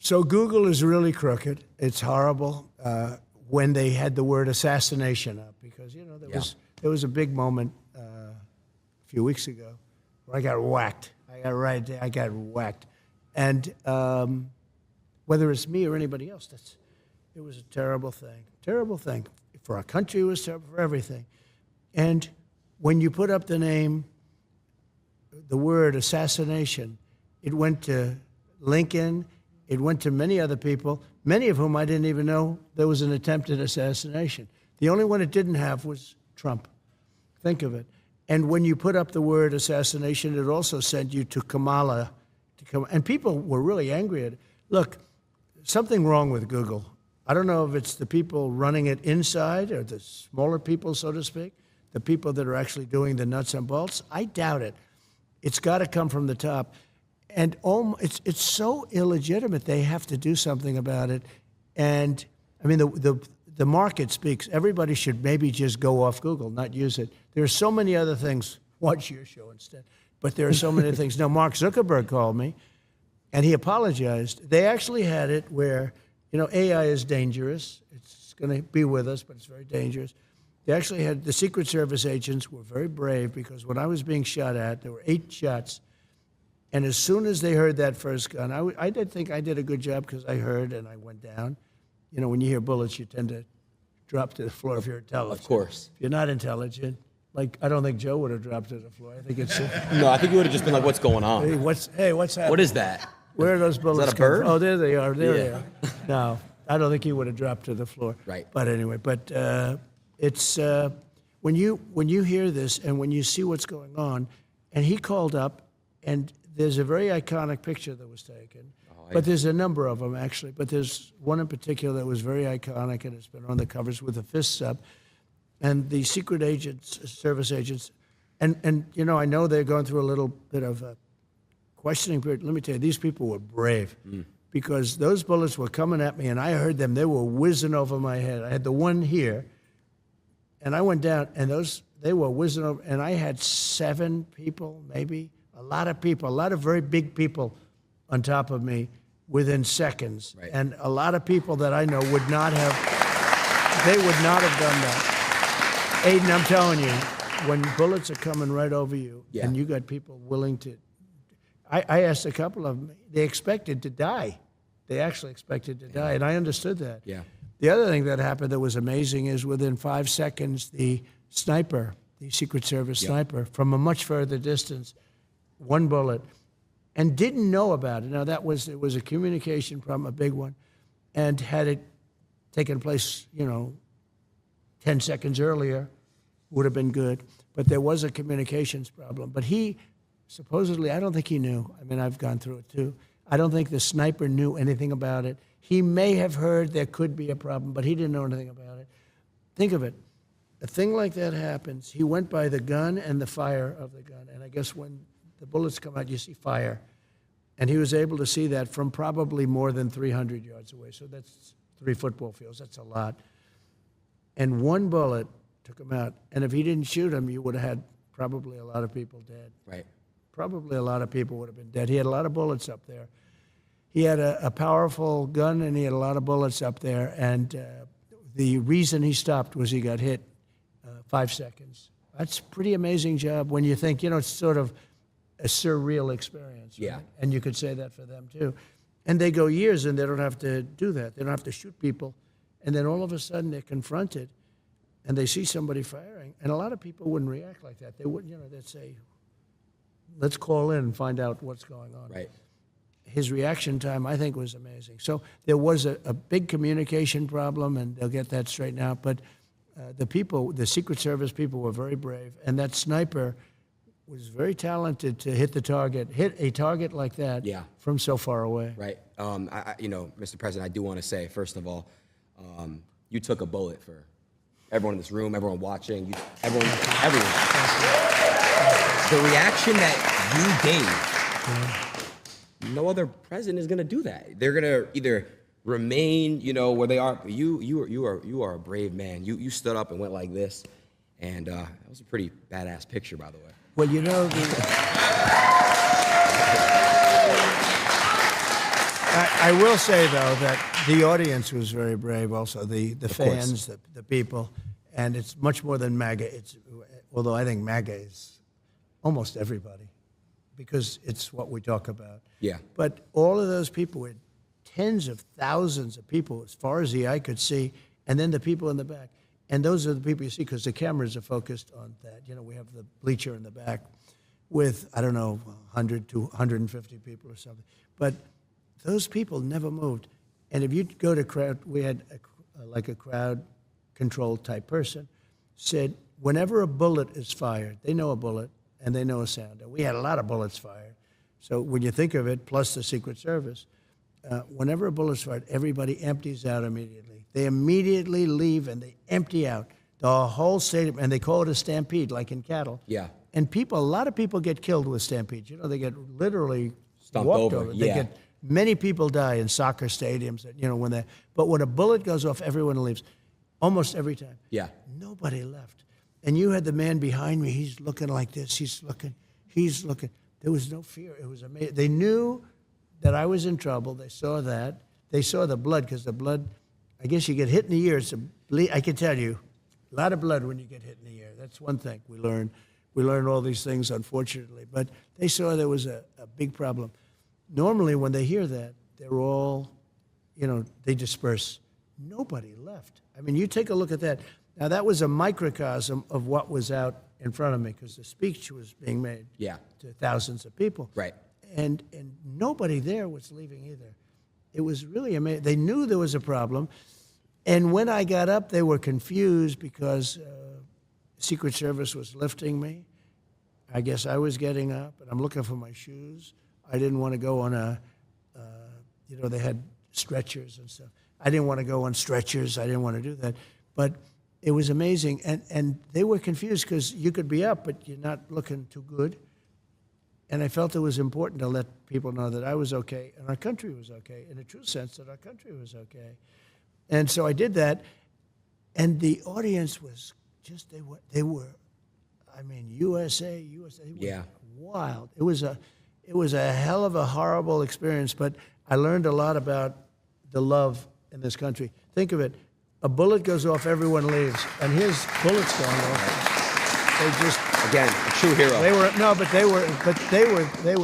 So Google is really crooked. It's horrible when they had the word assassination up, because there was a big moment a few weeks ago where I got whacked. I got whacked, and whether it's me or anybody else, it was a terrible thing. Terrible thing for our country. It was terrible for everything. And when you put up the name, the word assassination, it went to Lincoln. It went to many other people, many of whom I didn't even know there was an attempted assassination. The only one it didn't have was Trump. Think of it. And when you put up the word assassination, it also sent you to Kamala. And people were really angry at it. Look, something wrong with Google. I don't know if it's the people running it inside or the smaller people, so to speak, the people that are actually doing the nuts and bolts. I doubt it. It's got to come from the top. And it's so illegitimate. They have to do something about it. And I mean, the market speaks. Everybody should maybe just go off Google, not use it. There are so many other things. Watch your show instead. But there are so many things. Now, Mark Zuckerberg called me, and he apologized. They actually had it where, AI is dangerous. It's going to be with us, but it's very dangerous. They actually had the Secret Service agents were very brave, because when I was being shot at, there were 8 shots. And as soon as they heard that first gun, I did think I did a good job, because I heard and I went down. When you hear bullets, you tend to drop to the floor if you're intelligent. Of course. If you're not intelligent, like I don't think Joe would have dropped to the floor. I think it's... No, I think you would have just been like, what's going on? Hey, what's happening? What is that? Where are those bullets? Is that a bird? Oh, there they are. There they are. No, I don't think he would have dropped to the floor. Right. But anyway, it's when you hear this and when you see what's going on, and he called up, and there's a very iconic picture that was taken, but there's a number of them actually. But there's one in particular that was very iconic, and it's been on the covers with the fists up, and the secret agents, service agents, and I know they're going through a little bit of a questioning period. Let me tell you, these people were brave. Because those bullets were coming at me, and I heard them. They were whizzing over my head. I had the one here, and I went down, and they were whizzing over, and I had 7 people, maybe, a lot of people, a lot of very big people on top of me within seconds. Right. And a lot of people that I know would not have done that. Aiden, I'm telling you, when bullets are coming right over you, and you got people willing to, I asked a couple of them, they expected to die. They actually expected to die, and I understood that. Yeah. The other thing that happened that was amazing is within 5 seconds, the sniper, the Secret Service sniper, from a much further distance, 1 bullet, and didn't know about it. Now, it was a communication problem, a big one, and had it taken place, 10 seconds earlier, would have been good. But there was a communications problem. But he... supposedly, I don't think he knew. I mean, I've gone through it too. I don't think the sniper knew anything about it. He may have heard there could be a problem, but he didn't know anything about it. Think of it. A thing like that happens. He went by the gun and the fire of the gun. And I guess when the bullets come out, you see fire. And he was able to see that from probably more than 300 yards away. So that's 3 football fields. That's a lot. And 1 bullet took him out. And if he didn't shoot him, you would have had probably a lot of people dead. Right. Probably a lot of people would have been dead. He had a lot of bullets up there. He had a powerful gun, and he had a lot of bullets up there. And the reason he stopped was he got hit 5 seconds. That's a pretty amazing job when you think, it's sort of a surreal experience. Right? Yeah. And you could say that for them, too. And they go years, and they don't have to do that. They don't have to shoot people. And then all of a sudden, they're confronted, and they see somebody firing. And a lot of people wouldn't react like that. They wouldn't, they'd say, let's call in and find out what's going on. Right. His reaction time, I think, was amazing. So there was a big communication problem, and they'll get that straightened out. But the Secret Service people were very brave, and that sniper was very talented to hit a target like that from so far away. Right. Mr. President, I do want to say, first of all, you took a bullet for everyone in this room, everyone watching, everyone. The reaction that you gave, no other president is going to do that. They're going to either remain, where they are. You are a brave man. You stood up and went like this, and that was a pretty badass picture, by the way. Well, I will say, though, that the audience was very brave also, the fans, the people, and it's much more than MAGA. Although I think MAGA is almost everybody, because it's what we talk about. Yeah. But all of those people were tens of thousands of people as far as the eye could see, and then the people in the back. And those are the people you see because the cameras are focused on that. You know, we have the bleacher in the back with, I don't know, 100 to 150 people or something. But those people never moved. And if you go to crowd, we had like a crowd control type person, said whenever a bullet is fired, they know a bullet and they know a sound. And we had a lot of bullets fired. So when you think of it, plus the Secret Service, whenever a bullet's fired, everybody empties out immediately. They immediately leave and they empty out the whole stadium, and they call it a stampede, like in cattle. Yeah. And a lot of people get killed with stampedes. You know, they get literally Stumped walked over. They Yeah. get, many people die in soccer stadiums. You know, but when a bullet goes off, everyone leaves, almost every time. Yeah. Nobody left. And you had the man behind me. He's looking like this. He's looking. There was no fear. It was amazing. They knew that I was in trouble. They saw that. They saw the blood, because the blood, I guess you get hit in the ear. I can tell you, a lot of blood when you get hit in the ear. That's one thing we learned. We learned all these things, unfortunately. But they saw there was a big problem. Normally, when they hear that, they're all, you know, they disperse. Nobody left. I mean, you take a look at that. Now, that was a microcosm of what was out in front of me, because the speech was being made to thousands of people. Right. And nobody there was leaving either. It was really amazing. They knew there was a problem. And when I got up, they were confused because Secret Service was lifting me. I guess I was getting up, and I'm looking for my shoes. I didn't want to go on you know, they had stretchers and stuff. I didn't want to go on stretchers. I didn't want to do that. But it was amazing. And they were confused because you could be up, but you're not looking too good. And I felt it was important to let people know that I was okay and our country was okay, in a true sense that our country was okay. And so I did that, and the audience was just, they were, I mean, USA, Yeah. wild. It was a hell of a horrible experience, but I learned a lot about the love in this country. Think of it, a bullet goes off, everyone leaves, and his bullets going off. They just, Again, a true hero. they were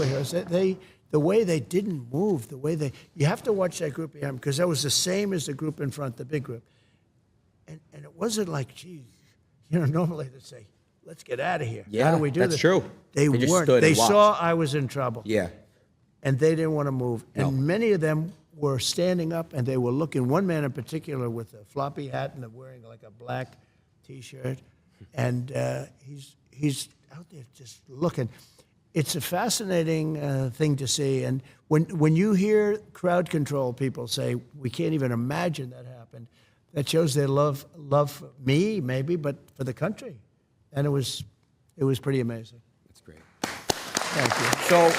heroes. The way they didn't move, you have to watch that group behind, because that was the same as the group in front, the big group. And it wasn't like, geez, you know, normally they'd say, let's get out of here. Yeah, how do we do that's this? true. They They just weren't. stood They and saw watched. I was in trouble. Yeah. And they didn't want to move. And No. many of them were standing up, and they were looking. One man in particular with a floppy hat and wearing like a black T-shirt, and he's out there just looking. It's a fascinating thing to see. And when you hear crowd control people say, we can't even imagine that happened, that shows their love for me, maybe, but for the country. And it was pretty amazing. That's great. Thank you. So